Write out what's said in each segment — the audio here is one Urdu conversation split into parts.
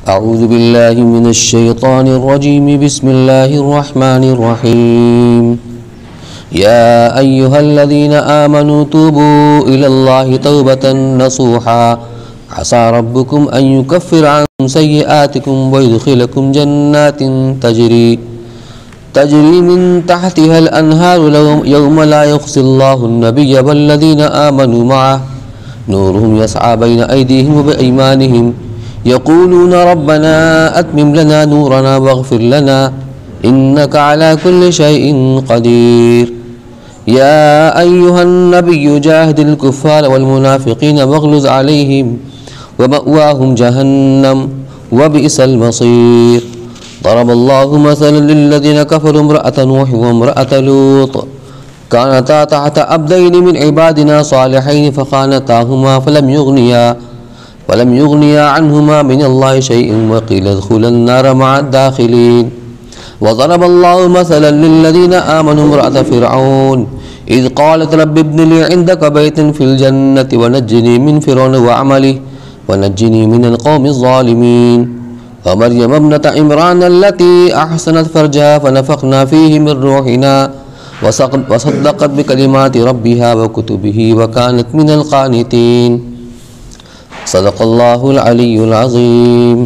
أعوذ بالله من الشيطان الرجيم. بسم الله الرحمن الرحيم. يا أيها الذين آمنوا توبوا إلى الله توبة نصوحا عسى ربكم أن يكفر عنكم سيئاتكم ويدخلكم جنات تجري من تحتها الأنهار يوم لا يخزي الله النبي والذين آمنوا معه نورهم يسعى بين أيديهم وبأيمانهم يقولون ربنا أتمم لنا نورنا واغفر لنا إنك على كل شيء قدير. يا أيها النبي جاهد الكفار والمنافقين واغلظ عليهم ومأواهم جهنم وبئس المصير. ضرب الله مثلا للذين كفروا امرأة نوح وامرأة لوط كانتا تحت عبدين من عبادنا صالحين فخانتاهما فلم يغنيا عنهما من الله شيء وقيل ادخلا النار مع الداخلين. وضرب الله مثلا للذين آمنوا امرأة فرعون إذ قالت رب ابن لي عندك بيتا في الجنة ونجني من فرعون وعمله ونجني من القوم الظالمين. ومريم ابنة عمران التي أحسنت فرجها فنفخنا فيه من روحنا وصدقت بكلمات ربها وكتبه وكانت من القانتين. صدق الله العلي العظيم.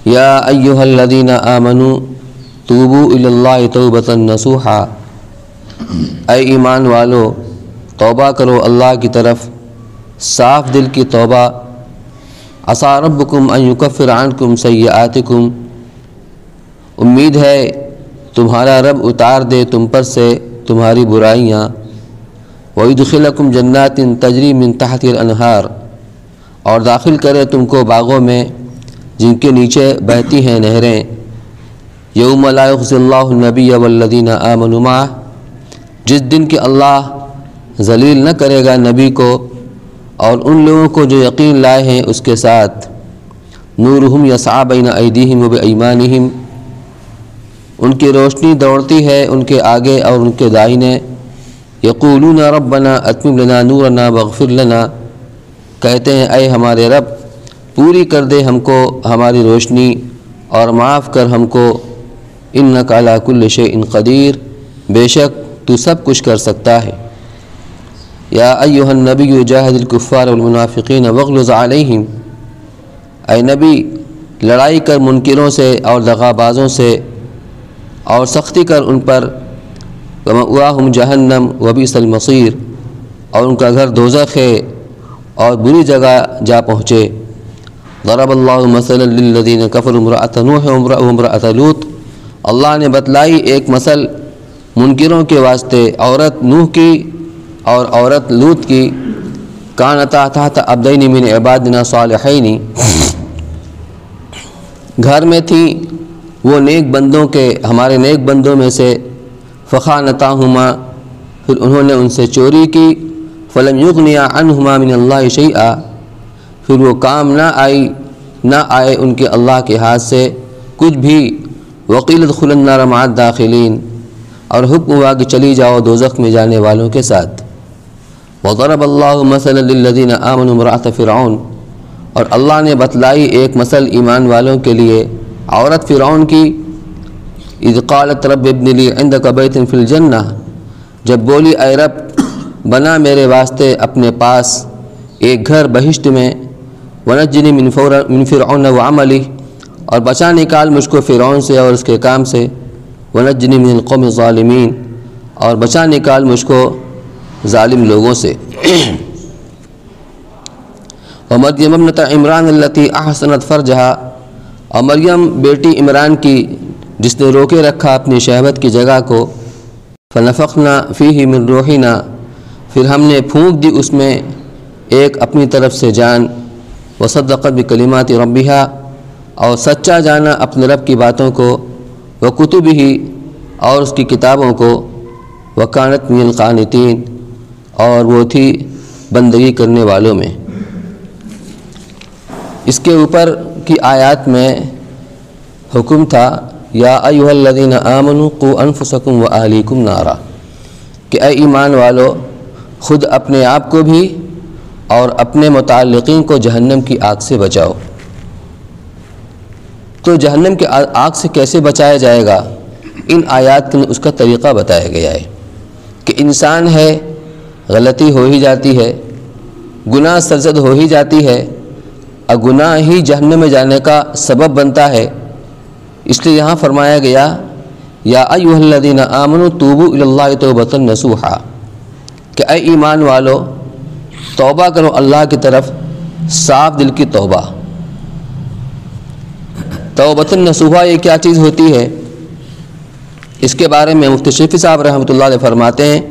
يا أيها الذين آمنوا توبوا إلى الله توبة نصوحا. اے ایمان والو، توبہ کرو اللہ کی طرف صاف دل کی توبہ. عسى ربكم أن يكفر عنكم سيئاتكم. امید ہے تمہارا رب اتار دے تم پر سے تمہاری برائیاں. وَيُدْخِلَكُمْ جَنَّاتٍ تَجْرِي مِن تَحْتِهَا الْأَنْهَارُ. اور داخل کرے تم کو باغوں میں جن کے نیچے بہتی ہیں نہریں. يَوْمَ لَا يُخْزِي اللَّهُ النَّبِيَّ وَالَّذِينَ آمَنُوا مَعَهُ. جس دن کہ اللہ ذلیل نہ کرے گا نبی کو اور ان لوگوں کو جو یقین لائے ہیں اس کے ساتھ. نورہم یسعی بین ایدیہم وبایمانہم. ان کی روشنی دوڑتی ہے ان کے آگے اور ان کے دائنے. یقولون ربنا اتمم لنا نورنا واغفر لنا. کہتے ہیں اے ہمارے رب پوری کر دے ہم کو ہماری روشنی اور معاف کر ہم کو. انک علی کل شیء قدیر. بے شک تو سب کچھ کر سکتا ہے. یا ایھا النبی جاہد الکفار والمنافقین واغلظ علیہم. اے نبی لڑائی کر منکروں سے اور دغابازوں سے اور سختی کر ان پر. ومأواہم جہنم وبئس المصیر. اور ان کا گھر دوزخ ہے اور بری جگہ جا پہنچے. ضرب اللہ مثلا للذین کفروا امرأة نوح وامرأة لوط. اللہ نے بتلائی ایک مثل منکروں کے واسطے عورت نوح کی اور عورت لوط کی. کانتا تحت عبدین من عبادنا صالحین. گھر میں تھیں وہ نیک بندوں کے ہمارے نیک بندوں میں سے. فخانتاہما. پھر انہوں نے ان سے چوری کی. فلم یغنیا عنہما من اللہ شیئا. پھر وہ کام نہ آئے ان کے اللہ کے ہاتھ سے کچھ بھی. وقیل ادخلوا النار مع الداخلین. اور حکم ہوا کہ چلی جاؤ دوزخ میں جانے والوں کے ساتھ. وضرب اللہ مثلا للذین آمنوا امرأة فرعون. اور اللہ نے بتلائی ایک مثل ایمان والوں کے لیے عورت فرعون کی. اذ قالت رب ابن لی عندک بیت فی الجنہ. جب بولی اے رب بنا میرے واسطے اپنے پاس ایک گھر بہشت میں. ونجنی من فرعون وعملہ. اور بچا نکال مجھ کو فرعون سے اور اس کے کام سے. ونجنی من القوم الظالمین. اور بچا نکال مجھ کو ظالم لوگوں سے. ومریم ابنۃ عمران التی احسنت فرجہا. اور مریم بیٹی عمران کی جس نے روکے رکھا اپنی شہوت کی جگہ کو. فنفخنا فیہ من روحنا. پھر ہم نے پھونک دی اس میں ایک اپنی طرف سے جان. وصدقت بکلمات ربہا. اور سچا جانا اپنے رب کی باتوں کو. وکتبہ. اور اس کی کتابوں کو. وکانت من القانتین. اور وہ تھی بندگی کرنے والوں میں. اس کے اوپر کی آیات میں حکم تھا یا ایھا الذین آمنوا قوا انفسکم واہلیکم نارا. کہ اے ایمان والو خود اپنے آپ کو بھی اور اپنے متعلقین کو جہنم کی آگ سے بچاؤ۔ تو جہنم کی آگ سے کیسے بچایا جائے گا، ان آیات میں اس کا طریقہ بتایا گیا ہے کہ انسان ہے، غلطی ہو ہی جاتی ہے، گناہ سرزد ہو ہی جاتی ہے، اور گناہ ہی جہنم میں جانے کا سبب بنتا ہے۔ اس لیے یہاں فرمایا گیا یا ایھا الذین آمنوا توبوا الی اللہ توبۃ نصوحا، کہ اے ایمان والو توبہ کرو اللہ کی طرف صاف دل کی توبہ۔ توبۃ نصوحا یہ کیا چیز ہوتی ہے، اس کے بارے میں مفتی شفیع صاحب رحمۃ اللہ علیہ فرماتے ہیں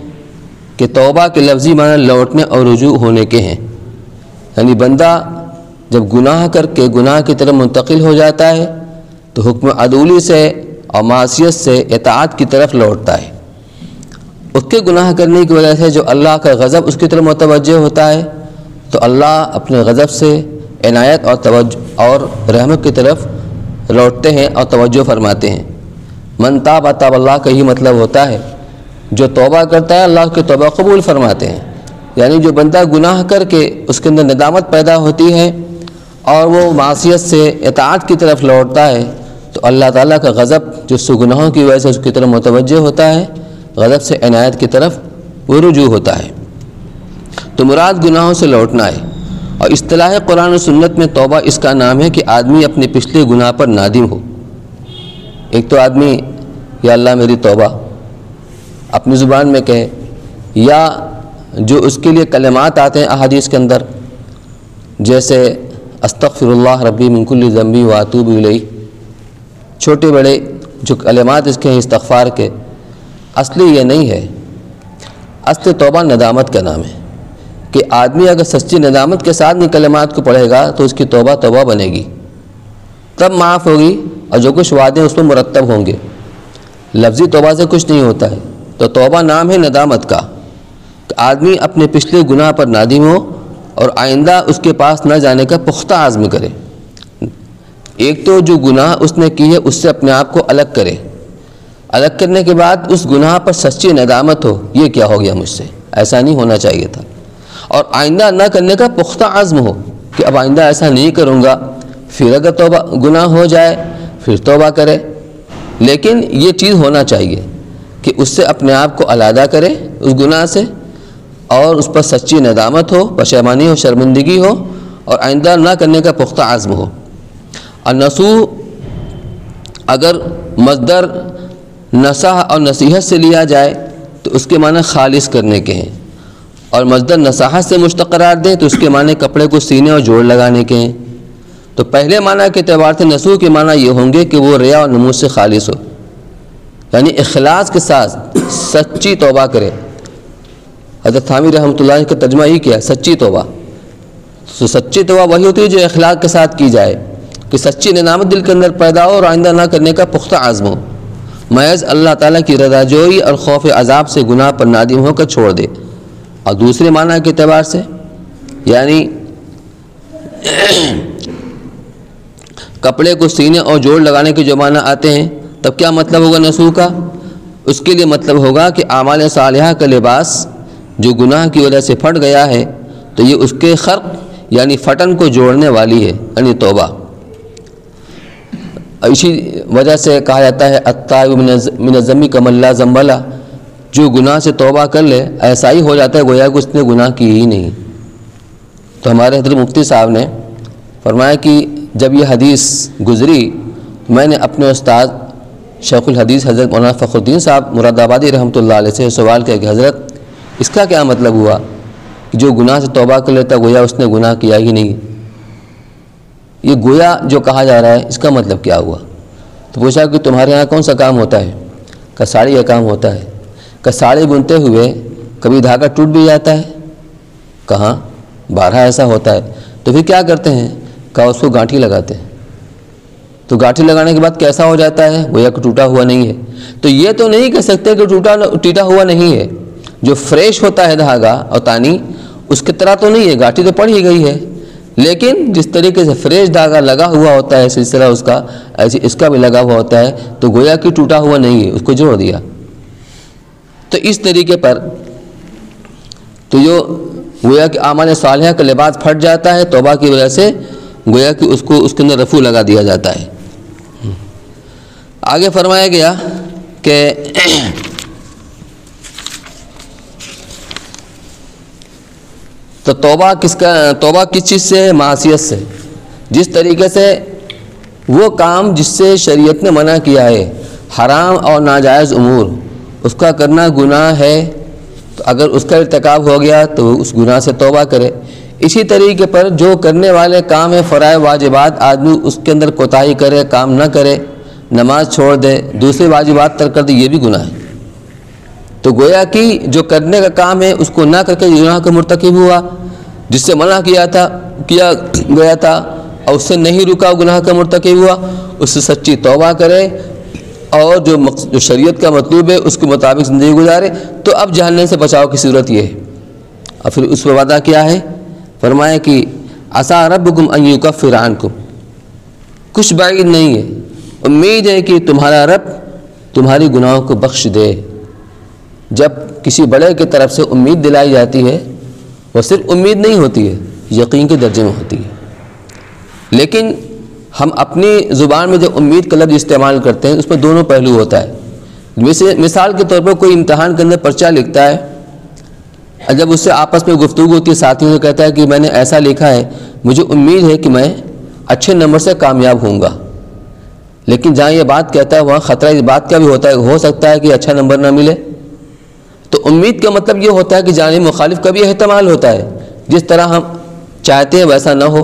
کہ توبہ کے لفظی معنی لوٹنے اور رجوع ہونے کے ہیں، یعنی بندہ جب گناہ کر کے گناہ کی طرف منتقل ہو جاتا ہے تو حکم عدولی سے اور معصیت سے اطاعت کی طرف لوٹتا ہے۔ اس کے گناہ کرنے کی وجہ سے جو اللہ کا غضب اس کی طرف متوجہ ہوتا ہے تو اللہ اپنے غضب سے عنایت اور توجہ اور رحمت کی طرف لوٹتے ہیں اور توجہ فرماتے ہیں۔ من تاب تاب اللہ کا ہی مطلب ہوتا ہے جو توبہ کرتا ہے اللہ اس کی توبہ قبول فرماتے ہیں، یعنی جو بندہ گناہ کر کے اس کے اندر ندامت پیدا ہوتی ہے اور وہ معصیت سے اطاعت کی طرف لوٹتا ہے تو اللہ تعالیٰ کا غضب جو اس گناہوں کی وجہ سے اس کی طرف متوجہ ہوتا ہے، غضب سے عنایت کی طرف وہ رجوع ہوتا ہے۔ تو مراد گناہوں سے لوٹنا ہے، اور اصطلاح قرآن و سنت میں توبہ اس کا نام ہے کہ آدمی اپنے پچھلے گناہ پر نادم ہو۔ ایک تو آدمی یا اللہ میری توبہ اپنی زبان میں کہے، یا جو اس کے لیے کلمات آتے ہیں احادیث کے اندر، جیسے استغفر اللہ ربی من کل ذنب واتوب الیہ، چھوٹے بڑے جو کلمات اس کے ہیں استغفار کے، اصلی یہ نہیں ہے۔ اصل توبہ ندامت کا نام ہے کہ آدمی اگر سچی ندامت کے ساتھ ان کلمات کو پڑھے گا تو اس کی توبہ توبہ بنے گی، تب معاف ہوگی، اور جو کچھ وعدے اس میں مرتب ہوں گے۔ لفظی توبہ سے کچھ نہیں ہوتا ہے، تو توبہ نام ہے ندامت کا، کہ آدمی اپنے پچھلے گناہ پر نادم ہو اور آئندہ اس کے پاس نہ جانے کا پختہ عزم کرے۔ ایک تو جو گناہ اس نے کی ہے اس سے اپنے آپ کو الگ کرے، الگ کرنے کے بعد اس گناہ پر سچی ندامت ہو، یہ کیا ہو گیا مجھ سے، ایسا نہیں ہونا چاہیے تھا، اور آئندہ نہ کرنے کا پختہ عزم ہو کہ اب آئندہ ایسا نہیں کروں گا۔ پھر اگر توبہ گناہ ہو جائے پھر توبہ کرے، لیکن یہ چیز ہونا چاہیے کہ اس سے اپنے آپ کو علیحدہ کرے اس گناہ سے، اور اس پر سچی ندامت ہو، پشیمانی ہو، شرمندگی ہو، اور آئندہ نہ کرنے کا پختہ عزم ہو۔ اور نصوح اگر مصدر نصح اور نصیحت سے لیا جائے تو اس کے معنی خالص کرنے کے ہیں، اور مصدر نصاحت سے مشتق قرار دیں تو اس کے معنی کپڑے کو سینے اور جوڑ لگانے کے ہیں۔ تو پہلے معنی کے اعتبار سے نصوح کے معنی یہ ہوں گے کہ وہ ریا اور نمود سے خالص ہو، یعنی اخلاص کے ساتھ سچی توبہ کرے۔ حضرت تھانوی رحمۃ اللہ کا ترجمہ ہی کیا، سچی توبہ۔ تو سچی توبہ وہی ہوتی ہے جو اخلاص کے ساتھ کی جائے، کہ سچی ندامت دل کے اندر پیدا ہو اور آئندہ نہ کرنے کا پختہ عزم ہو، محض اللہ تعالیٰ کی رضا جوئی اور خوف عذاب سے گناہ پر نادم ہو کر چھوڑ دے۔ اور دوسرے معنی کے اعتبار سے یعنی کپڑے کو سینے اور جوڑ لگانے کے جو معنی آتے ہیں، تب کیا مطلب ہوگا نصوح کا؟ اس کے لیے مطلب ہوگا کہ اعمال صالحہ کا لباس جو گناہ کی وجہ سے پھٹ گیا ہے تو یہ اس کے خرق یعنی پھٹن کو جوڑنے والی ہے، یعنی توبہ۔ اسی وجہ سے کہا جاتا ہے التائب من الذنب کمن لا ذنب لہ، جو گناہ سے توبہ کر لے ایسا ہی ہو جاتا ہے گویا کہ اس نے گناہ کی ہی نہیں۔ تو ہمارے حضرت مفتی صاحب نے فرمایا کہ جب یہ حدیث گزری میں نے اپنے استاد شیخ الحدیث حضرت مولانا فخر الدین صاحب مراد آبادی رحمۃ اللہ علیہ سے سوال کیا کہ حضرت اس کا کیا مطلب ہوا کہ جو گناہ سے توبہ کر لیتا گویا اس نے گناہ کیا ہی نہیں، یہ گویا جو کہا جا رہا ہے اس کا مطلب کیا ہوا؟ تو پوچھا کہ تمہارے یہاں کون سا کام ہوتا ہے؟ کہ ساڑی کا کام ہوتا ہے۔ کہ ساڑی بنتے ہوئے کبھی دھاگا ٹوٹ بھی جاتا ہے؟ کہاں، بارہا ایسا ہوتا ہے۔ تو پھر کیا کرتے ہیں؟ کہ اس کو گانٹھی لگاتے ہیں۔ تو گانٹھی لگانے کے بعد کیسا ہو جاتا ہے؟ گویا کہ ٹوٹا ہوا نہیں ہے۔ تو یہ تو نہیں کہہ سکتے کہ ٹوٹا ہوا نہیں ہے، جو فریش ہوتا ہے دھاگا اور تانی اس کی طرح تو نہیں ہے، گانٹھی تو پڑ ہی گئی ہے، لیکن جس طریقے سے فریش دھاگا لگا ہوا ہوتا ہے سلسلہ اس کا، ایسے اس کا بھی لگا ہوا ہوتا ہے، تو گویا کہ ٹوٹا ہوا نہیں ہے، اس کو جوڑ دیا۔ تو اس طریقے پر تو جو گویا کہ اعمال صالحہ کا لباس پھٹ جاتا ہے توبہ کی وجہ سے، گویا کہ اس کو اس کے اندر رفو لگا دیا جاتا ہے۔ آگے فرمایا گیا کہ تو توبہ کس چیز سے ہے؟ معصیت سے۔ جس طریقے سے وہ کام جس سے شریعت نے منع کیا ہے، حرام اور ناجائز امور، اس کا کرنا گناہ ہے، تو اگر اس کا ارتکاب ہو گیا تو اس گناہ سے توبہ کرے۔ اسی طریقے پر جو کرنے والے کام ہیں فرائض واجبات، آدمی اس کے اندر کوتاہی کرے، کام نہ کرے، نماز چھوڑ دے، دوسرے واجبات ترک کر دے، یہ بھی گناہ ہے۔ تو گویا کہ جو کرنے کا کام ہے اس کو نہ کر کے گناہ کا مرتکب ہوا، جس سے منع کیا گیا تھا اور اس سے نہیں رکا، گناہ کا مرتکب ہوا، اس سے سچی توبہ کرے اور جو شریعت کا مطلوب ہے اس کے مطابق زندگی گزارے، تو اب جہنم سے بچاؤ کی صورت یہ ہے۔ اور پھر اس پر وعدہ کیا ہے؟ فرمایا کہ عسیٰ ربکم ان یکفر عنکم، کچھ بعید نہیں ہے، امید ہے کہ تمہارا رب تمہاری گناہوں کو بخش دے۔ جب کسی بڑے کی طرف سے امید دلائی جاتی ہے، وہ صرف امید نہیں ہوتی ہے، یقین کے درجے میں ہوتی ہے۔ لیکن ہم اپنی زبان میں جو امید کا لفظ استعمال کرتے ہیں اس میں دونوں پہلو ہوتا ہے۔ مثال کے طور پر کوئی امتحان کے اندر پرچہ لکھتا ہے، جب اس سے آپس میں گفتگو ہوتی ہے، ساتھیوں سے کہتا ہے کہ میں نے ایسا لکھا ہے، مجھے امید ہے کہ میں اچھے نمبر سے کامیاب ہوں گا، لیکن جہاں یہ بات کہتا ہے وہاں خطرہ اس بات کا بھی ہوتا ہے، ہو سکتا ہے کہ اچھا نمبر نہ ملے۔ تو امید کا مطلب یہ ہوتا ہے کہ جانب مخالف کا بھی احتمال ہوتا ہے، جس طرح ہم چاہتے ہیں ویسا نہ ہو۔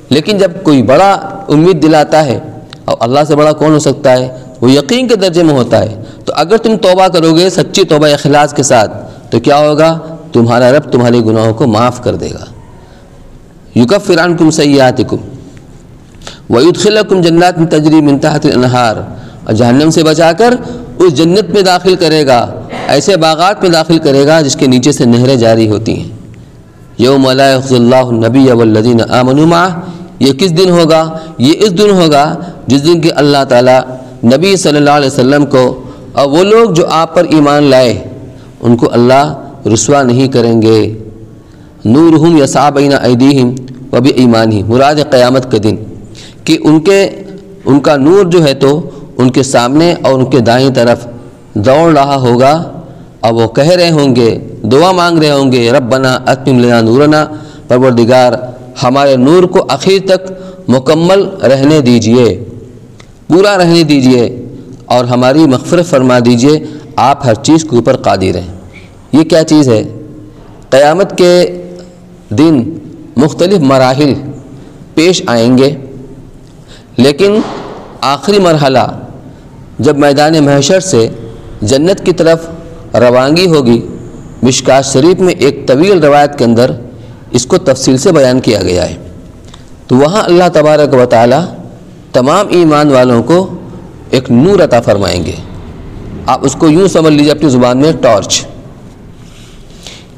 لیکن جب کوئی بڑا امید دلاتا ہے، اور اللہ سے بڑا کون ہو سکتا ہے، وہ یقین کے درجے میں ہوتا ہے، تو اگر تم توبہ کرو گے سچی توبہ اخلاص کے ساتھ تو کیا ہوگا؟ تمہارا رب تمہارے گناہوں کو معاف کر دے گا۔ یکفر عنکم سیئاتکم ویدخلکم جنات تجری من تحت الانہار، اور جہنم سے بچا کر اس جنت میں داخل کرے گا، ایسے باغات میں داخل کرے گا جس کے نیچے سے نہریں جاری ہوتی ہیں۔ یوم لا یخزی اللہ النبی والذین آمنوا معہ، یہ کس دن ہوگا؟ یہ اس دن ہوگا جس دن کہ اللہ تعالیٰ نبی صلی اللہ علیہ وسلم کو اور وہ لوگ جو آپ پر ایمان لائے ان کو اللہ رسوا نہیں کریں گے۔ نورہم یسعی بین ایدیہم وبایمانہم، مراد قیامت کے دن کہ ان کا نور جو ہے تو ان کے سامنے اور ان کے دائیں طرف دوڑ رہا ہوگا، اور وہ کہہ رہے ہوں گے، دعا مانگ رہے ہوں گے، ربنا اتمم لنا نورنا، پروردگار ہمارے نور کو آخر تک مکمل رہنے دیجئے، پورا رہنے دیجئے، اور ہماری مغفرت فرما دیجئے، آپ ہر چیز کے اوپر قادر ہیں۔ یہ کیا چیز ہے؟ قیامت کے دن مختلف مراحل پیش آئیں گے، لیکن آخری مرحلہ جب میدان محشر سے جنت کی طرف روانگی ہوگی، مشکوٰۃ شریف میں ایک طویل روایت کے اندر اس کو تفصیل سے بیان کیا گیا ہے۔ تو وہاں اللہ تبارک و تعالی تمام ایمان والوں کو ایک نور عطا فرمائیں گے۔ آپ اس کو یوں سمجھ لیجیے اپنی زبان میں، ٹارچ،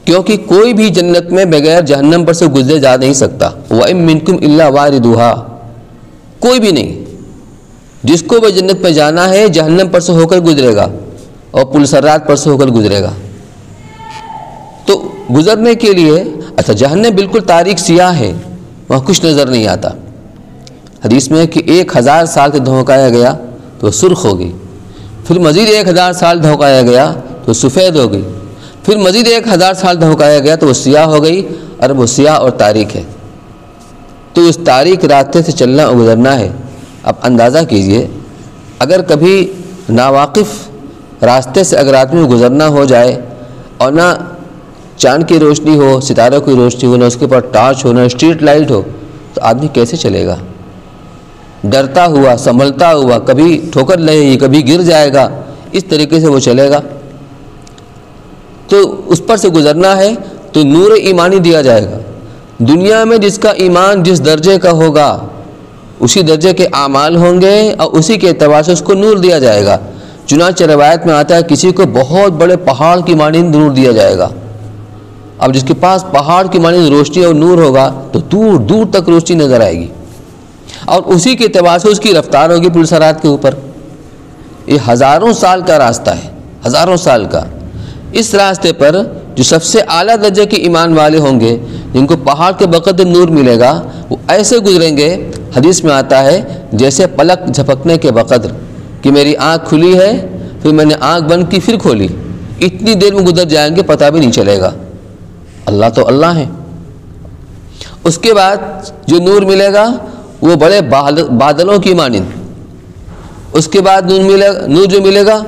کیونکہ کوئی بھی جنت میں بغیر جہنم پر سے گزرے جا نہیں سکتا۔ وَإِن مِّنكُمْ إِلَّا وَارِدُهَا، کوئی بھی نہیں، جس کو بھی جنت میں جانا ہے جہنم پر سے ہو کر گزرے گا اور پل صراط پر سے ہو کر گزرے گا۔ تو گزرنے کے لیے اچھا جہنم بالکل تاریک سیاہ ہے، وہاں کچھ نظر نہیں آتا۔ حدیث میں ہے کہ 1000 سال سے دھونکایا گیا تو سرخ ہوگی، پھر مزید 1000 سال دھونکایا گیا تو سفید ہوگی، پھر مزید 1000 سال دھونکایا گیا تو وہ سیاہ ہو گئی، اور وہ سیاہ اور تاریک ہے۔ تو اس تاریک راستے سے چلنا اور گزرنا ہے۔ اب اندازہ کیجئے اگر کبھی ناواقف راستے سے اگر آدمی کو گزرنا ہو جائے اور نہ چاند کی روشنی ہو، ستاروں کی روشنی ہو، نہ اس کے اوپر ٹارچ ہو، نہ اسٹریٹ لائٹ ہو، تو آدمی کیسے چلے گا؟ ڈرتا ہوا، سنبھلتا ہوا، کبھی ٹھوکر لگے گی، کبھی گر جائے گا، اس طریقے سے وہ چلے گا۔ تو اس پر سے گزرنا ہے تو نور ایمانی دیا جائے گا۔ دنیا میں جس کا ایمان جس درجے کا ہوگا اسی درجے کے اعمال ہوں گے، اور اسی کے اعتبار سے اس کو نور دیا جائے گا۔ چنانچہ روایت میں آتا ہے کسی کو بہت بڑے پہاڑ کی مانند نور دیا جائے گا۔ اب جس کے پاس پہاڑ کی مانند روشنی اور نور ہوگا تو دور دور تک روشنی نظر آئے گی، اور اسی کے اعتبار سے اس کی رفتار ہوگی پل صراط کے اوپر۔ یہ ہزاروں سال کا راستہ ہے، ہزاروں سال کا۔ اس راستے پر جو سب سے اعلیٰ درجے کے ایمان والے ہوں گے، جن کو پہاڑ کے بقدر نور ملے گا، وہ ایسے گزریں گے، حدیث میں آتا ہے جیسے پلک جھپکنے کے بقدر، کہ میری آنکھ کھلی ہے پھر میں نے آنکھ بند کی پھر کھولی، اتنی دیر میں گزر جائیں گے، پتہ بھی نہیں چلے گا۔ اللہ تو اللہ ہے۔ اس کے بعد جو نور ملے گا وہ بڑے بادلوں کی مانند، اس کے بعد نور جو ملے گا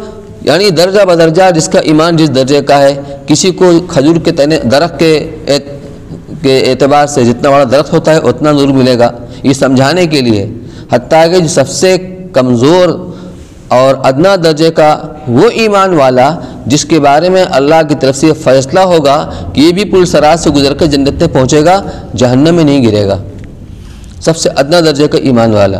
یعنی درجہ بدرجہ جس کا ایمان جس درجے کا ہے، کسی کو کھجور کے تنے درخت کے اعتبار سے جتنا بڑا درخت ہوتا ہے اتنا نور ملے گا، یہ سمجھانے کے لیے، حتیٰ کہ جو سب سے کمزور اور ادنا درجے کا وہ ایمان والا جس کے بارے میں اللہ کی طرف سے فیصلہ ہوگا کہ یہ بھی پل صراط سے گزر کر جنت میں پہنچے گا، جہنم میں نہیں گرے گا، سب سے ادنا درجے کا ایمان والا۔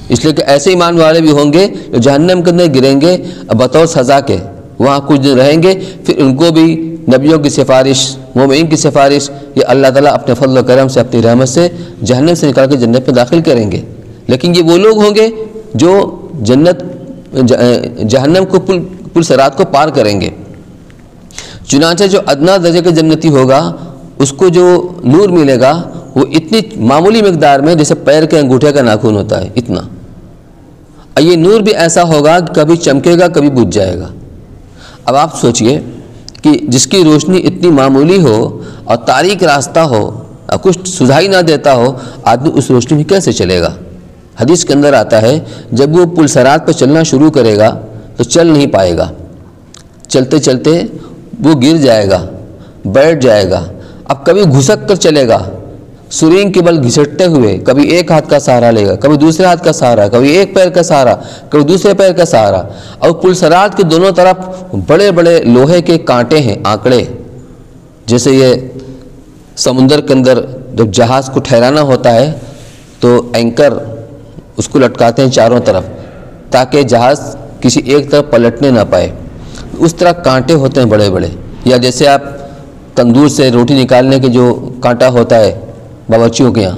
اس لیے کہ ایسے ایمان والے بھی ہوں گے جو جہنم کے اندر گریں گے بطور سزا کے، وہاں کچھ دن رہیں گے، پھر ان کو بھی نبیوں کی سفارش، مومنین کی سفارش، یہ اللہ تعالیٰ اپنے فضل و کرم سے، اپنی رحمت سے جہنم سے نکال کے جنت میں داخل کریں گے۔ لیکن یہ وہ لوگ ہوں گے جو جہنم کو پل صراط کو پار کریں گے۔ چنانچہ جو ادنا درجے کا جنتی ہوگا اس کو جو نور ملے گا وہ اتنی معمولی مقدار میں جیسے پیر کے انگوٹھے کا ناخن ہوتا ہے، اتنا۔ یہ نور بھی ایسا ہوگا کہ کبھی چمکے گا کبھی بجھ جائے گا۔ اب آپ سوچئے کہ جس کی روشنی اتنی معمولی ہو اور تاریک راستہ ہو اور کچھ سجھائی نہ دیتا ہو، آدمی اس روشنی میں کیسے چلے گا؟ حدیث کے اندر آتا ہے جب وہ پل صراط پہ چلنا شروع کرے گا تو چل نہیں پائے گا، چلتے چلتے وہ گر جائے گا، بیٹھ جائے گا، اب کبھی گھسک کر چلے گا، سرینگ کے بل گھسٹتے ہوئے، کبھی ایک ہاتھ کا سہارا لے گا، کبھی دوسرے ہاتھ کا سہارا، کبھی ایک پیر کا سہارا، کبھی دوسرے پیر کا سہارا، اور پل صراط کے دونوں طرف بڑے بڑے لوہے کے کانٹے ہیں، آنکڑے، جیسے یہ سمندر کے اندر جب جہاز کو ٹھہرانا ہوتا ہے تو اینکر اس کو لٹکاتے ہیں چاروں طرف تاکہ جہاز کسی ایک طرف پلٹنے نہ پائے، اس طرح کانٹے ہوتے ہیں بڑے بڑے، یا جیسے آپ تندور سے روٹی نکالنے کے جو کانٹا ہوتا ہے باورچیوں کے یہاں،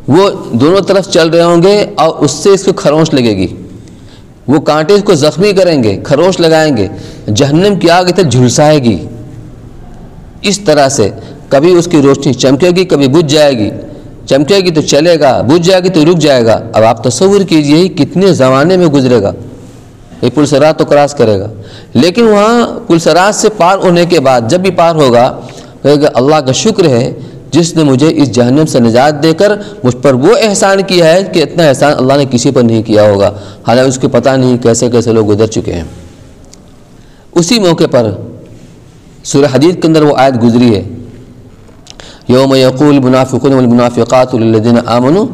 وہ دونوں طرف چل رہے ہوں گے اور اس سے اس کو خروش لگے گی، وہ کانٹے اس کو زخمی کریں گے، خروش لگائیں گے، جہنم کی آگ تک جھلسائے گی۔ اس طرح سے کبھی اس کی روشنی چمکے گی کبھی بجھ جائے گی، چمکے گی تو چلے گا، بجھ جائے گی تو رک جائے گا۔ اب آپ تصور کیجئے کتنے زمانے میں گزرے گا، یہ پل صراط تو کراس کرے گا، لیکن وہاں پل صراط سے پار ہونے کے بعد جب بھی پار ہوگا کہے گا اللہ کا شکر ہے جس نے مجھے اس جہنم سے نجات دے کر مجھ پر وہ احسان کیا ہے کہ اتنا احسان اللہ نے کسی پر نہیں کیا ہوگا، حالانکہ اس کو پتہ نہیں کیسے کیسے لوگ گزر چکے ہیں۔ اسی موقع پر سورہ حدید کے اندر وہ آیت گزری ہے، یوم یقول المنافقون والمنافقات للذین آمنوا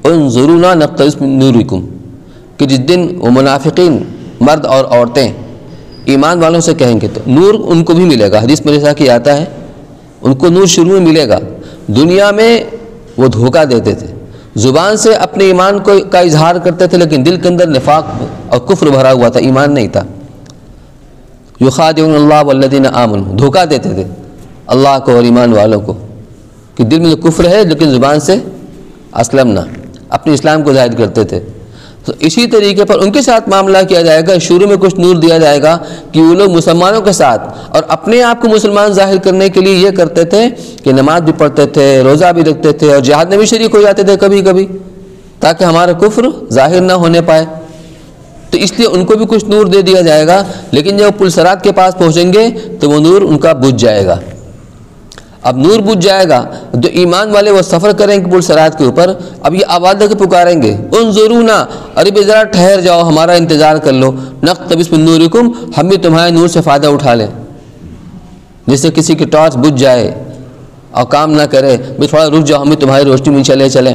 انظرونا نقتبس من نورکم، کہ جس دن وہ منافقین مرد اور عورتیں ایمان والوں سے کہیں گے تو نور ان کو بھی ملے گا، حدیث میں جیسا کہ آتا ہے ان کو نور شروع میں ملے گا۔ دنیا میں وہ دھوکہ دیتے تھے، زبان سے اپنے ایمان کا اظہار کرتے تھے لیکن دل کے اندر نفاق اور کفر بھرا ہوا تھا، ایمان نہیں تھا۔ یخادعون اللہ والذین آمنوا، دھوکہ دیتے تھے اللہ کو اور ایمان والوں کو کہ دل میں کفر ہے لیکن زبان سے اسلمنا، اپنے اسلام کو ظاہر کرتے تھے۔ تو اسی طریقے پر ان کے ساتھ معاملہ کیا جائے گا، شروع میں کچھ نور دیا جائے گا کہ وہ لوگ مسلمانوں کے ساتھ اور اپنے آپ کو مسلمان ظاہر کرنے کے لیے یہ کرتے تھے کہ نماز بھی پڑھتے تھے، روزہ بھی رکھتے تھے اور جہاد میں بھی شریک ہو جاتے تھے کبھی کبھی، تاکہ ہمارا کفر ظاہر نہ ہونے پائے۔ تو اس لیے ان کو بھی کچھ نور دے دیا جائے گا، لیکن جب پل صراط کے پاس پہنچیں گے تو وہ نور ان کا بجھ جائے گا۔ اب نور بجھ جائے گا تو ایمان والے وہ سفر کریں گے پل صراط کے اوپر، اب یہ آواز دے کے پکاریں گے انظرونا، ارے بے ذرا ٹھہر جاؤ، ہمارا انتظار کر لو، نقتبس من نورکم، ہم بھی تمہارے نور سے فائدہ اٹھا لیں۔ جیسے کسی کی ٹارچ بجھ جائے اور کام نہ کرے، بھی تھوڑا رک جاؤ، ہم بھی تمہاری روشنی میں چلیں،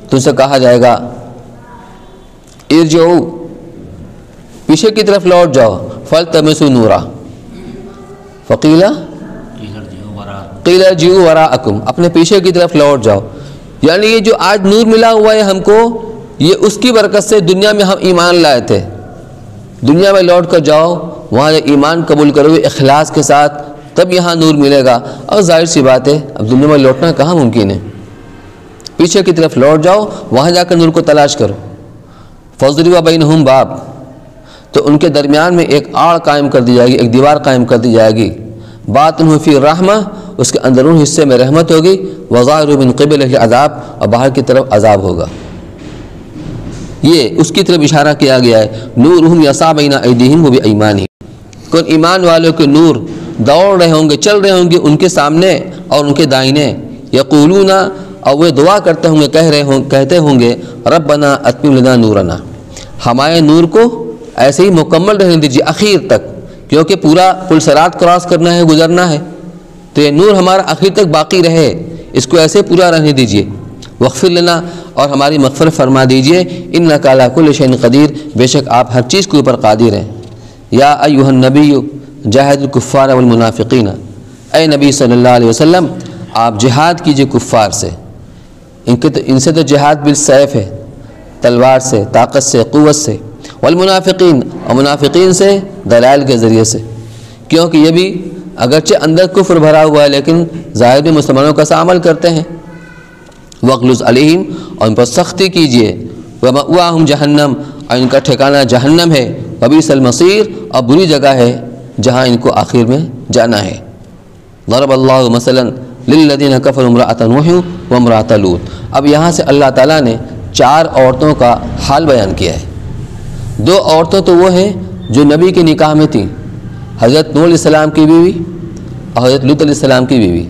تو اسے کہا جائے گا ارجعوا، پیچھے کی طرف لوٹ جاؤ، فالتمسوا نورا فقیل قیل ارجعوا وراءکم، اپنے پیچھے کی طرف لوٹ جاؤ۔ یعنی یہ جو آج نور ملا ہوا ہے ہم کو، یہ اس کی برکت سے دنیا میں ہم ایمان لائے تھے، دنیا میں لوٹ کر جاؤ، وہاں ایمان قبول کرو اخلاص کے ساتھ، تب یہاں نور ملے گا۔ اور ظاہر سی بات ہے اب دنیا میں لوٹنا کہاں ممکن ہے، پیچھے کی طرف لوٹ جاؤ، وہاں جا کر نور کو تلاش کرو۔ فَضْرِبَ بَيْنَهُمْ باب، تو ان کے درمیان میں ایک آڑ قائم کر دی جائے گی، ایک دیوار قائم کر دی جائے گی، باطنہ فی الرحمہ، اس کے اندرون حصے میں رحمت ہوگی، وظاہر من قبلہ العذاب، اور باہر کی طرف عذاب ہوگا۔ یہ اس کی طرف اشارہ کیا گیا ہے، نورہم یسعی بین ایدیہم و بایمانہم، کون ایمان والوں کے نور دوڑ رہے ہوں گے، چل رہے ہوں گے ان کے سامنے اور ان کے دائنے، یقولون، اور وہ دعا کرتے ہوں گے، کہتے ہوں گے ربنا اتمم لنا نورنا، ہمارے نور کو ایسے ہی مکمل رہنے دیجیے آخر تک، کیونکہ پورا پل صراط کراس کرنا ہے، گزرنا ہے، تو یہ نور ہمارا آخر تک باقی رہے، اس کو ایسے پورا رہنے دیجیے، واغفر لنا، اور ہماری مغفرت فرما دیجیے، انک علی کل شیء قدیر، بے شک آپ ہر چیز کے اوپر قادر ہیں۔ یا ایھا النبی جاہد الکفار والمنافقین، اے نبی صلی اللہ علیہ وسلم آپ جہاد کیجئے کفار سے، ان سے تو جہاد بالسیف ہے، تلوار سے، طاقت سے، قوت سے، والمنافقین، اور منافقین سے دلائل کے ذریعے سے، کیونکہ یہ بھی اگرچہ اندر کفر بھرا ہوا ہے لیکن ظاہر میں مسلمانوں کا سا عمل کرتے ہیں۔ وَاغْلُظْ عَلَيْهِمْ، اور ان پر سختی کیجیے، وَمَأْوَاهُمْ جہنم، اور ان کا ٹھکانہ جہنم ہے، وَبِئْسَ الْمَصِيرُ، اور بری جگہ ہے جہاں ان کو آخر میں جانا ہے۔ ضرب اللہ مثلا للذین کفروا امرأۃ نوح وامرأۃ لوط، اب یہاں سے اللہ تعالیٰ نے 4 عورتوں کا حال بیان کیا ہے۔ 2 عورتیں تو وہ ہیں جو نبی کے نکاح میں تھیں، حضرت نوح علیہ السلام کی بیوی اور حضرت لوط علیہ السلام کی بیوی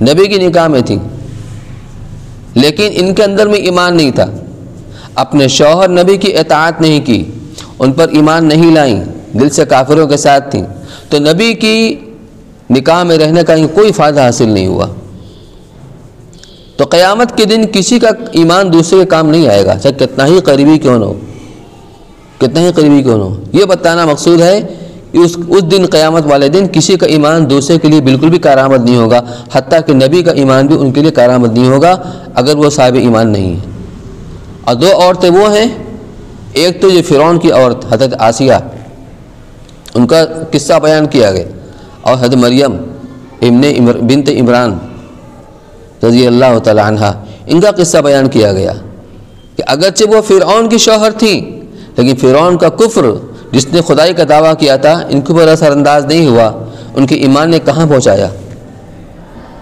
نبی کے نکاح میں تھیں، لیکن ان کے اندر میں ایمان نہیں تھا، اپنے شوہر نبی کی اطاعت نہیں کی، ان پر ایمان نہیں لائیں، دل سے کافروں کے ساتھ تھیں، تو نبی کی نکاح میں رہنے کا کوئی فائدہ حاصل نہیں ہوا۔ تو قیامت کے دن کسی کا ایمان دوسرے کے کام نہیں آئے گا، چاہے کتنا ہی قریبی کیوں نہ ہو، کتنا ہی قریبی کیوں نہ ہو۔ یہ بتانا مقصود ہے کہ اس دن، قیامت والے دن، کسی کا ایمان دوسرے کے لیے بالکل بھی کارآمد نہیں ہوگا، حتیٰ کہ نبی کا ایمان بھی ان کے لیے کارآمد نہیں ہوگا اگر وہ صاحب ایمان نہیں ہے۔ اور 2 عورتیں وہ ہیں، ایک تو یہ فرعون کی عورت حضرت آسیہ، ان کا قصہ بیان کیا گیا، اور حضرت مریم بنت عمران رضی اللہ تعالی عنہ، ان کا قصہ بیان کیا گیا کہ اگرچہ وہ فرعون کی شوہر تھیں، لیکن فرعون کا کفر، جس نے خدائی کا دعویٰ کیا تھا، ان کے اوپر اثر انداز نہیں ہوا، ان کے ایمان نے کہاں پہنچایا۔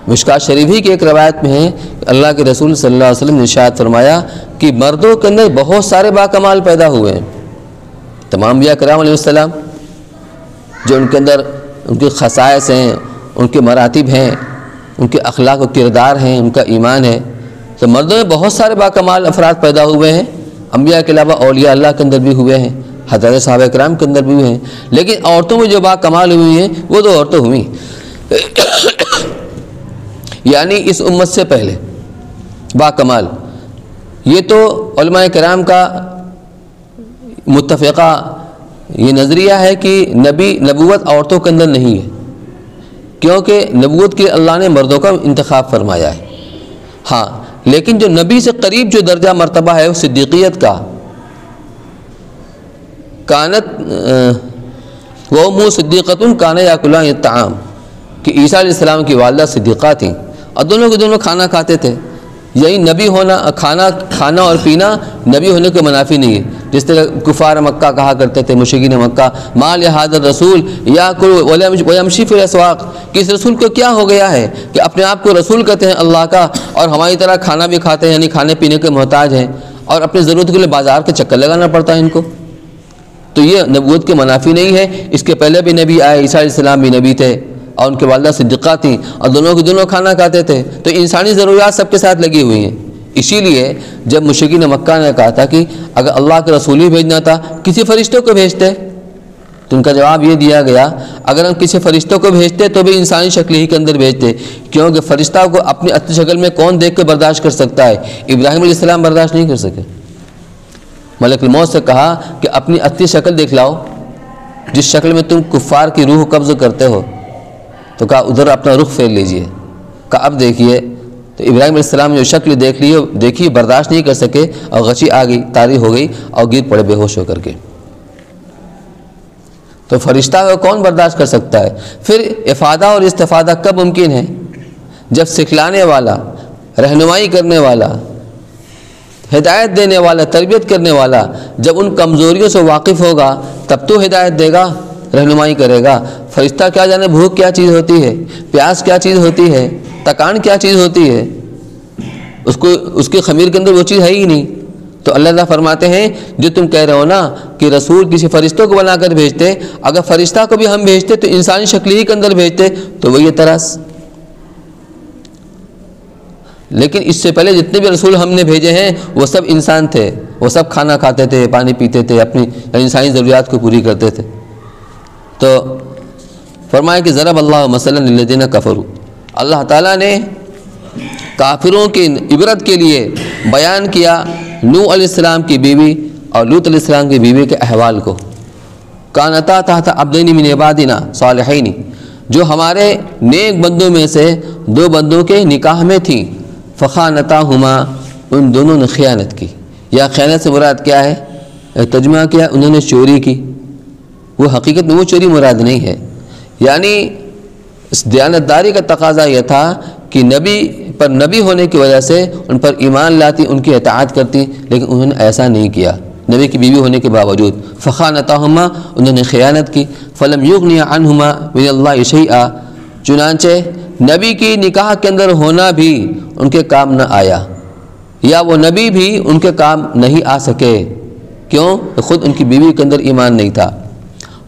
مشکات شریف ہی کی ایک روایت میں ہے کہ اللہ کے رسول صلی اللہ علیہ وسلم نے ارشاد فرمایا کہ مردوں کے اندر بہت سارے باکمال پیدا ہوئے ہیں، تمام انبیاء کرام علیہ السلام، جو ان کے اندر ان کے خصائص ہیں، ان کے مراتب ہیں، ان کے اخلاق و کردار ہیں، ان کا ایمان ہے، تو مردوں میں بہت سارے باکمال افراد پیدا ہوئے ہیں، انبیاء کے علاوہ اولیاء اللہ کے اندر بھی ہوئے ہیں، حضرت صحابہ کرام کے اندر بھی ہوئے ہیں، لیکن عورتوں میں جو باکمال ہوئی ہیں وہ 2 عورتیں ہوئیں، یعنی اس امت سے پہلے باکمال۔ یہ تو علماء کرام کا متفقہ یہ نظریہ ہے کہ نبوت عورتوں کے اندر نہیں ہے، کیونکہ نبوت کے اللہ نے مردوں کا انتخاب فرمایا ہے۔ ہاں، لیکن جو نبی سے قریب جو درجہ مرتبہ ہے وہ صدیقیت کا، کانت وَأُمُّهُ صِدِّيقَةٌ كَانَ يَأْكُلَانِ الطَّعَامَ، کہ عیسیٰ علیہ السلام کی والدہ صدیقہ تھیں اور دونوں کے دونوں کھانا کھاتے تھے۔ یہی نبی ہونا، کھانا اور پینا نبی ہونے کے منافی نہیں ہے، جس طرح کفار مکہ کہا کرتے تھے، مشرکین مکہ، ما لہذا الرسول یاکل ویمشی فی الاسواق، کہ اس رسول کو کیا ہو گیا ہے کہ اپنے آپ کو رسول کہتے ہیں اللہ کا، اور ہماری طرح کھانا بھی کھاتے ہیں، یعنی کھانے پینے کے محتاج ہیں، اور اپنی ضرورت کے لیے بازار کے چکر لگانا پڑتا ہے ان کو۔ تو یہ نبوت کے منافی نہیں ہے۔ اس کے پہلے بھی نبی آئے، عیسیٰ علیہ السلام بھی نبی تھے اور ان کے والدہ صدیقہ تھیں، اور دونوں کے دونوں کھانا کھاتے تھے، تو انسانی ضروریات سب کے ساتھ لگی ہوئی ہیں۔ اسی لیے جب مشرکین مکہ نے کہا تھا کہ اگر اللہ کے رسول ہی بھیجنا تھا کسی فرشتوں کو بھیجتے، تو ان کا جواب یہ دیا گیا اگر ہم کسی فرشتوں کو بھیجتے تو بھی انسانی شکل ہی کے اندر بھیجتے، کیونکہ فرشتہ کو اپنی اصلی شکل میں کون دیکھ کے برداشت کر سکتا ہے؟ ابراہیم علیہ السلام برداشت نہیں کر سکے۔ ملک الموت سے کہا کہ اپنی اصلی شکل دیکھ لاؤ، جس شکل میں تم کفار کی روح قبض کرتے ہو، تو کہا ادھر اپنا رخ پھیر لیجئے۔ کہا اب دیکھیے، تو ابراہیم علیہ السلام نے جو شکل دیکھی برداشت نہیں کر سکے، اور غشی آ گئی، طاری ہو گئی اور گر پڑے بے ہوش ہو کر کے۔ تو فرشتہ کو کون برداشت کر سکتا ہے؟ پھر افادہ اور استفادہ کب ممکن ہے؟ جب سکھلانے والا، رہنمائی کرنے والا، ہدایت دینے والا، تربیت کرنے والا جب ان کمزوریوں سے واقف ہوگا تب تو ہدایت دے گا، رہنمائی کرے گا، فرشتہ کیا جانے بھوک کیا چیز ہوتی ہے، پیاس کیا چیز ہوتی ہے، تکان کیا چیز ہوتی ہے، اس کے خمیر کے اندر وہ چیز ہے ہی نہیں۔ تو اللہ تعالیٰ فرماتے ہیں جو تم کہہ رہے ہو نا کہ رسول کسی فرشتوں کو بنا کر بھیجتے، اگر فرشتہ کو بھی ہم بھیجتے تو انسانی شکل ہی کے اندر بھیجتے تو وہی طرح۔ لیکن اس سے پہلے جتنے بھی رسول ہم نے بھیجے ہیں وہ سب انسان تھے، وہ سب کھانا کھاتے تھے، پانی پیتے تھے، اپنی انسانی ضروریات کو پوری کرتے تھے۔ تو فرمایا کہ ضرب اللہ مثلا للذین کفروا، اللہ تعالیٰ نے کافروں کی عبرت کے لیے بیان کیا نوح علیہ السلام کی بیوی اور لوط علیہ السلام کی بیوی کے احوال کو۔ کانتا تحت عبدین من عبادنا صالحین، جو ہمارے نیک بندوں میں سے 2 بندوں کے نکاح میں تھیں، فخانتاہما، ان دونوں نے خیانت کی۔ یا خیانت سے مراد کیا ہے؟ ترجمہ کیا انہوں نے چوری کی، وہ حقیقت میں وہ چوری مراد نہیں ہے، یعنی اس دیانتداری کا تقاضا یہ تھا کہ نبی پر نبی ہونے کی وجہ سے ان پر ایمان لاتی، ان کی اطاعت کرتی، لیکن انہوں نے ایسا نہیں کیا نبی کی بیوی ہونے کے باوجود۔ فخانتاہما، انہوں نے خیانت کی۔ فلم یغنی عنہما من اللہ شیئا، چنانچہ نبی کی نکاح کے اندر ہونا بھی ان کے کام نہ آیا، یا وہ نبی بھی ان کے کام نہیں آ سکے۔ کیوں؟ خود ان کی بیوی کے اندر ایمان نہیں تھا۔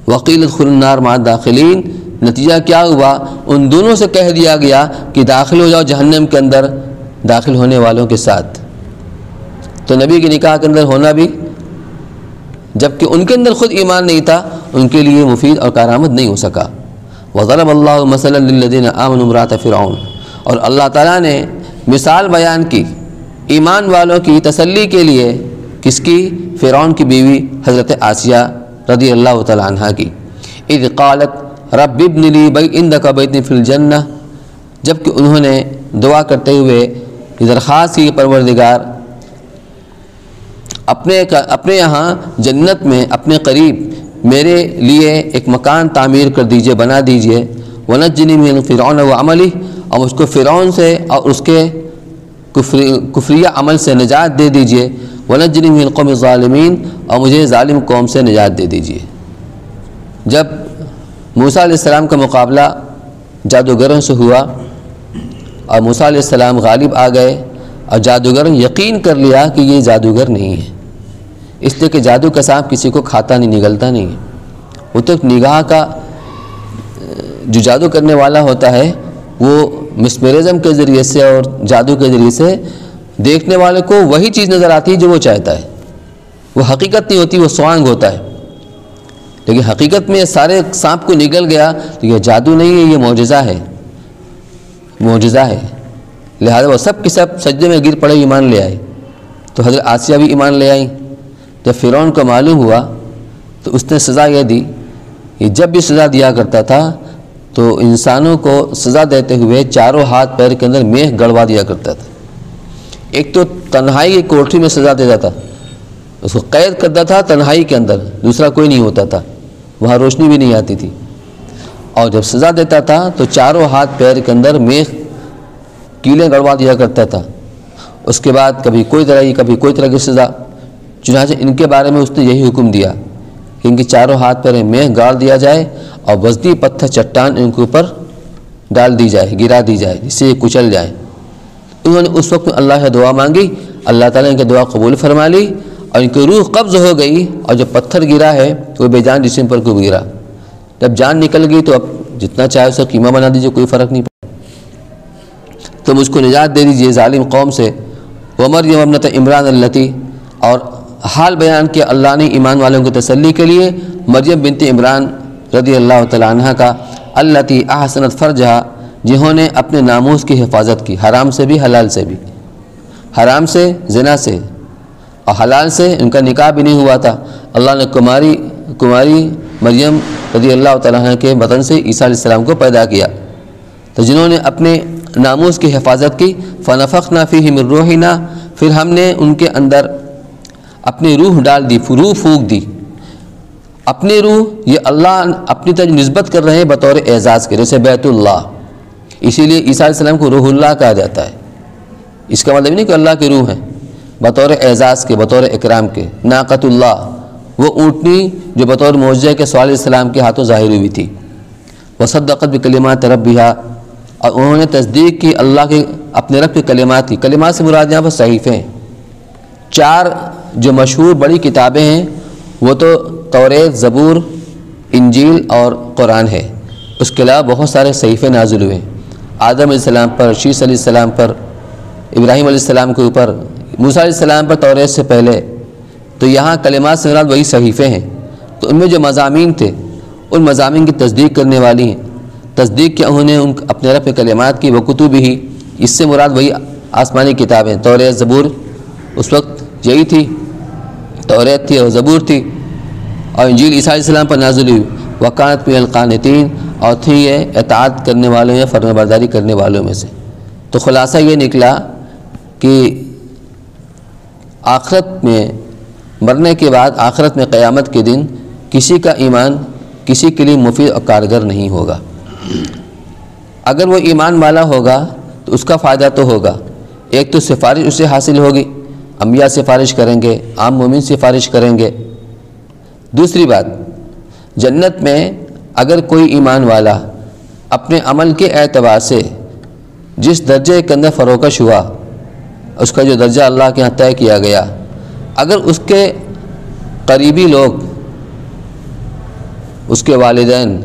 وقیل ادخلوا النار مع الداخلین، نتیجہ کیا ہوا؟ ان دونوں سے کہہ دیا گیا کہ داخل ہو جاؤ جہنم کے اندر داخل ہونے والوں کے ساتھ۔ تو نبی کے نکاح کے اندر ہونا بھی، جبکہ ان کے اندر خود ایمان نہیں تھا، ان کے لیے مفید اور کارآمد نہیں ہو سکا۔ وضرب اللہ مثلا للذین آمنوا امرأۃ فرعون، اور اللہ تعالیٰ نے مثال بیان کی ایمان والوں کی تسلی کے لیے، کس کی؟ فرعون کی بیوی حضرت آسیہ رضی اللہ تعالیٰ عنہ کی۔ اذ قالت رب ابن لی عندک بیت فی الجنہ، جبکہ انہوں نے دعا کرتے ہوئے درخواست کی پروردگار اپنے یہاں جنت میں اپنے قریب میرے لیے ایک مکان تعمیر کر دیجئے، بنا دیجئے۔ ونجنی من فرعون وعملہ، اور مجھ کو فرعون سے اور اس کے کفریہ عمل سے نجات دے دیجئے۔ ونجنی من القوم الظالمین، اور مجھے ظالم قوم سے نجات دے دیجئے۔ جب موسیٰ علیہ السلام کا مقابلہ جادوگروں سے ہوا اور موسیٰ علیہ السلام غالب آ گئے، اور جادوگروں یقین کر لیا کہ یہ جادوگر نہیں ہے، اس لیے کہ جادو کا سانپ کسی کو کھاتا نہیں، نگلتا نہیں ہے۔ وہ تو نگاہ کا جو جادو کرنے والا ہوتا ہے وہ مسمرزم کے ذریعے سے اور جادو کے ذریعے سے دیکھنے والے کو وہی چیز نظر آتی ہے جو وہ چاہتا ہے، وہ حقیقت نہیں ہوتی، وہ سوانگ ہوتا ہے۔ لیکن حقیقت میں سارے سانپ کو نگل گیا تو یہ جادو نہیں ہے، یہ معجزہ ہے، معجزہ ہے۔ لہذا وہ سب کے سب سجدے میں گر پڑے، ایمان لے آئے۔ تو حضرت آسیہ بھی ایمان لے آئی۔ جب فرعون کو معلوم ہوا تو اس نے سزا یہ دی، یہ جب بھی سزا دیا کرتا تھا تو انسانوں کو سزا دیتے ہوئے چاروں ہاتھ پیر کے اندر میخ گڑوا دیا کرتا تھا۔ ایک تو تنہائی کی کوٹری میں سزا دیتا تھا، اس کو قید کرتا تھا تنہائی کے اندر، دوسرا کوئی نہیں ہوتا تھا، وہاں روشنی بھی نہیں آتی تھی۔ اور جب سزا دیتا تھا تو چاروں ہاتھ پیر کے اندر میخ کیلیں گڑوا دیا کرتا تھا۔ اس کے بعد کبھی کوئی طرح کی کبھی کوئی طرح کی سزا۔ چنانچہ ان کے بارے میں اس نے یہی حکم دیا کہ ان کی چاروں ہاتھ پیر میخ گاڑ دیا جائے اور وزنی پتھر چٹان ان کے اوپر ڈال دی جائے، گرا دی جائے، جس سے یہ کچل جائے۔ انہوں نے اس وقت اللہ سے دعا مانگی، اللہ تعالیٰ نے ان کی دعا قبول فرما لی اور ان کی روح قبض ہو گئی، اور جب پتھر گرا ہے وہ بے جان جسم پر کو گرا۔ جب جان نکل گئی تو اب جتنا چاہے اسے قیمہ بنا دیجیے، کوئی فرق نہیں پڑا۔ تو مجھ کو نجات دے دیجیے ظالم قوم سے۔ ومریم ابنۃ عمران اللتی، اور حال بیان کیا اللہ نے ایمان والوں کی تسلی کے لیے مریم بنت عمران رضی اللہ تعالیٰ عنہ کا، اللتی احسنت فرجہا، جنہوں نے اپنے ناموس کی حفاظت کی، حرام سے بھی حلال سے بھی، حرام سے زنا سے اور حلال سے ان کا نکاح بھی نہیں ہوا تھا۔ اللہ نے کماری مریم رضی اللہ تعالیٰ عنہ کے بطن سے عیسیٰ علیہ السلام کو پیدا کیا۔ تو جنہوں نے اپنے ناموس کی حفاظت کی، فنفخنا فیہ من روحنا، پھر ہم نے ان کے اندر اپنی روح ڈال دی، روح پھونک دی۔ اپنی روح یہ اللہ اپنی طرف نسبت کر رہے ہیں بطور اعزاز کے، جیسے بیت اللہ، اسی لیے عیسیٰ علیہ السلام کو روح اللہ کہا جاتا ہے۔ اس کا مطلب نہیں کہ اللہ کی روح ہے، بطور اعزاز کے، بطور اکرام کے۔ ناقۃ اللہ، وہ اونٹنی جو بطور معجزہ کے صالح علیہ السلام کے ہاتھوں ظاہر ہوئی تھی۔ وصدقت بکلمات ربها، اور انہوں نے تصدیق کی اللہ کے اپنے رب کے کلمات کی۔ کلمات سے مراد یہاں پر صحیفے ہیں۔ 4 جو مشہور بڑی کتابیں ہیں وہ تو توریت، زبور، انجیل اور قرآن ہے۔ اس کے علاوہ بہت سارے صحیفے نازل ہوئے ہیں، آدم علیہ السلام پر، شیس علیہ السلام پر، ابراہیم علیہ السلام کے اوپر، موسیٰ علیہ السلام پر توریت سے پہلے۔ تو یہاں کلمات سے مراد وہی صحیفے ہیں۔ تو ان میں جو مضامین تھے ان مضامین کی تصدیق کرنے والی ہیں۔ تصدیق کیا انہوں نے اپنے رب کے کلمات کی، وہ کتب ہی، اس سے مراد وہی آسمانی کتابیں، توریت، زبور، اس وقت یہی تھی، توریت تھی اور زبور تھی، اور انجیل عیسیٰ علیہ السلام پر نازل ہوئی، وکانت من القانتین، اور تھی یہ اطاعت کرنے والوں یا فرمانبرداری کرنے والوں میں سے۔ تو خلاصہ یہ نکلا کہ آخرت میں، مرنے کے بعد آخرت میں قیامت کے دن کسی کا ایمان کسی کے لیے مفید اور کارگر نہیں ہوگا۔ اگر وہ ایمان والا ہوگا تو اس کا فائدہ تو ہوگا، ایک تو سفارش اسے حاصل ہوگی، انبیاء سفارش کریں گے، عام مومن سفارش کریں گے۔ دوسری بات، جنت میں اگر کوئی ایمان والا اپنے عمل کے اعتبار سے جس درجے کے اندر فروکش ہوا، اس کا جو درجہ اللہ کے یہاں طے کیا گیا، اگر اس کے قریبی لوگ، اس کے والدین،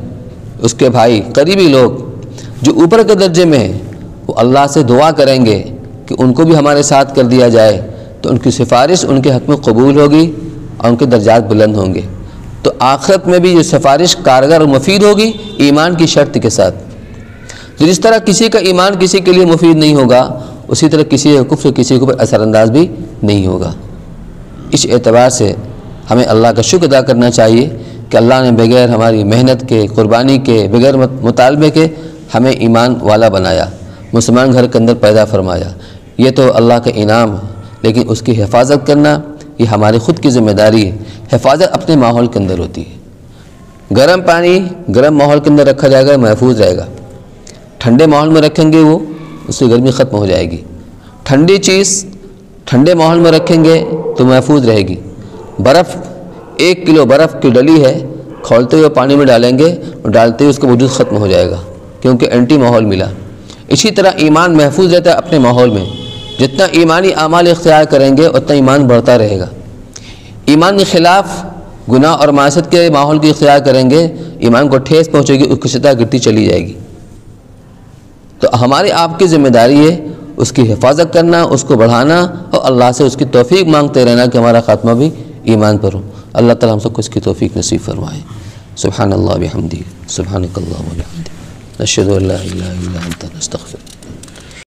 اس کے بھائی، قریبی لوگ جو اوپر کے درجے میں ہیں، وہ اللہ سے دعا کریں گے کہ ان کو بھی ہمارے ساتھ کر دیا جائے، تو ان کی سفارش ان کے حق میں قبول ہوگی اور ان کے درجات بلند ہوں گے۔ تو آخرت میں بھی یہ سفارش کارگر اور مفید ہوگی ایمان کی شرط کے ساتھ۔ تو جس طرح کسی کا ایمان کسی کے لیے مفید نہیں ہوگا، اسی طرح کسی کا کفر کسی کے اوپر اثر انداز بھی نہیں ہوگا۔ اس اعتبار سے ہمیں اللہ کا شکر ادا کرنا چاہیے کہ اللہ نے بغیر ہماری محنت کے، قربانی کے، بغیر مطالبے کے ہمیں ایمان والا بنایا، مسلمان گھر کے اندر پیدا فرمایا۔ یہ تو اللہ کا انعام ہے، لیکن اس کی حفاظت کرنا یہ ہماری خود کی ذمہ داری ہے۔ حفاظت اپنے ماحول کے اندر ہوتی ہے۔ گرم پانی گرم ماحول کے اندر رکھا جائے گا، محفوظ رہے گا۔ ٹھنڈے ماحول میں رکھیں گے وہ، اس سے گرمی ختم ہو جائے گی۔ ٹھنڈی چیز ٹھنڈے ماحول میں رکھیں گے تو محفوظ رہے گی۔ برف، 1 کلو برف کی ڈلی ہے، کھولتے ہوئے پانی میں ڈالیں گے اور ڈالتے ہوئے اس کا وجود ختم ہو جائے گا، کیونکہ اینٹی ماحول ملا۔ اسی طرح ایمان محفوظ رہتا ہے اپنے ماحول میں۔ جتنا ایمانی اعمال اختیار کریں گے اتنا ایمان بڑھتا رہے گا۔ ایمان کے خلاف گناہ اور معصیت کے ماحول کی اختیار کریں گے، ایمان کو ٹھیس پہنچے گی، اس کی سطح گرتی چلی جائے گی۔ تو ہماری آپ کی ذمہ داری ہے اس کی حفاظت کرنا، اس کو بڑھانا، اور اللہ سے اس کی توفیق مانگتے رہنا کہ ہمارا خاتمہ بھی ایمان پر ہو۔ اللہ تعالیٰ ہم سب کو اس کی توفیق نصیب فرمائے۔ سبحان اللہ بحمدہ، سبحانک اللہم وبحمدک، نشہد ان لا الہ الا انت، نستغفرک۔